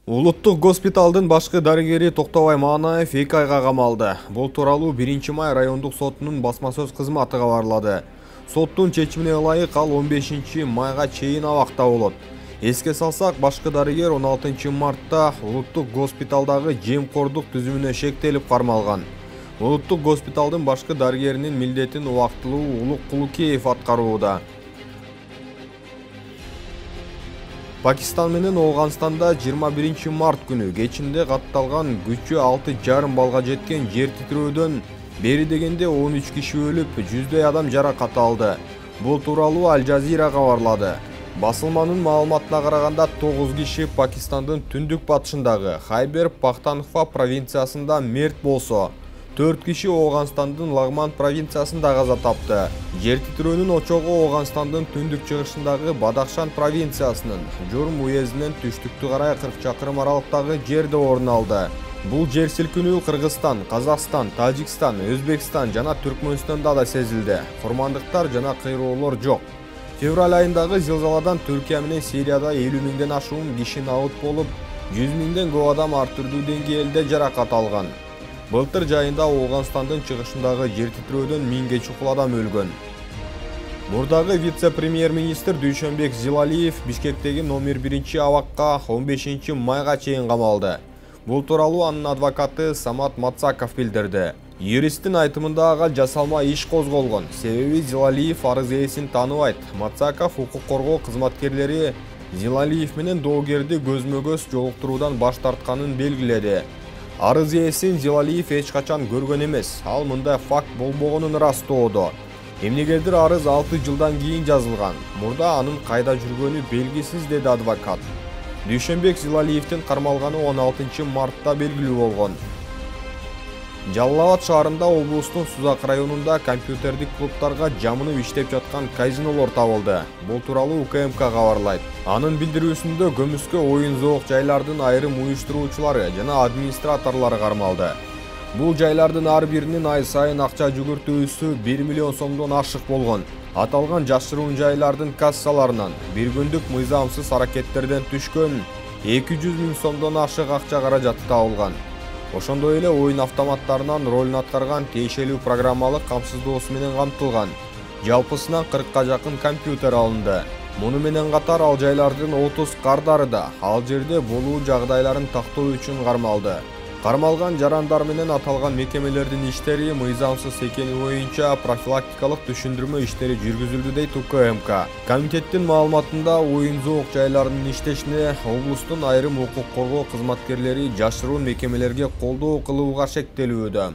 Улуттук госпиталдын башкы дарыгери Токтобай Манаев 2 айга камалды. Бул тууралуу 1-май райондук сотунун басма сөз кызматы кабарлады. Соттун чечимине ылайык ал 15-майга чейин абакта болот. Эске салсак, башкы дарыгер 16-мартта улуттук госпиталдагы жемкордук түзүмүнө шектелип кармалган. Улуттук госпиталдын башкы дарыгеринин милдетин убактылуу Улук Кулукеев аткарууда. Пакистан менен Ооганстанда 21 март күнү кечинде катталган күчү 6,5 балга жеткен жер титирөөдөн бери дегенде 13 киши өлүп, 100дөй адам жаракат алды. Бул тууралуу Аль Жазира кабарлады. Басылманын маалыматына караганда 9 киши Пакистандын түндүк батышындагы Хайбер Пахтанхва провинциясында мерт болсо, 4 киши Ооганстандын Лагман провинциясында каза тапты. Жер титирөөнүн очогу Ооганстандын түндүк чыгышындагы Бадахшан провинциясынын Журм уездинен түштүктү карай 40 чакырым аралыктагы жерде орун алды. Бул жер силкинүү Кыргызстан, Казакстан, Тажикстан, Өзбекстан жана Түркмөнстанда да сезилди. Курмандыктар жана кыйроолор жок. Февраль айындагы зилзаладан Түркия менен Сирияда 50 миңден ашуун киши набыт болуп, 100 миңден көп адам ар түрдүү деңгээлде жаракат алган. Былтыр жайында Ооганстандын чыгышындагы жер титирөөдөн 1000ге чукул адам өлгөн. Мурдагы вице-премьер-министр Дүйшөнбек Зилалиев Бишкектеги номер 1 абакка 15-майга чейин камалды. Бул тууралуу анын адвокаты Самат Мацаков билдирди. Юристтин айтымында ага жасалма иш козголгон. Себеби Зилалиев арыз ээсин тааныбайт. Мацаков укук коргоо кызматкерлери Зилалиев менен доогерди көзмө-көз жолуктуруудан баш тартканын белгиледи. Арыз ээсин Зилалиев эч качан көргөн эмес. Ал мындай факт болбогонун ырастоодо. Эмнегедир арыз 6 жылдан кийин жазылган. Мурда анын кайда жүргөнү белгисиз, деди адвокат. Дүйшөнбек Зилалиевдин кармалганы 16 мартта белгилүү болгон. Жалал Абад шаарында облустун Сузак районунда компьютердик клубтарга жамынып иштеп жаткан казинолор табылды. Бул тууралуу УКМК кабарлайт. Анын билдирүүсүндө көмүскө оюн-зоок жайлардын айрым уюштуруучулары жана администраторлору кармалды. Бул жайлардын ар биринин ай сайын акча жүгүртүүсү 1 миллион сомдон ашык болгон. Аталган жашыруун жайлардын кассаларынан бир күндүк мыйзамсыз аракеттерден түшкөн 200 миң сомдон ашык акча каражаты табылган. Ошондой эле оюн автоматтарынан ролун аткарган тиешелүү программалык камсыздоосу менен камтылган. Жалпысынан 40ка жакын компьютер алынды. Муну менен катар ал жайлардын 30 кардары да ал жерде болуу жагдайларын тактоо үчүн кармалды. Кармалган жарандар менен аталган мекемелердин иштери мыйзамсыз экени боюнча профилактикалык түшүндүрмө иштери жүргүзүлдү, дейт УКМК. Комитеттин маалыматында оюн-зоок жайларынын иштешине облустун айрым укук коргоо кызматкерлери жашыруун мекемелерге колдоо кылууга шектелүүдө.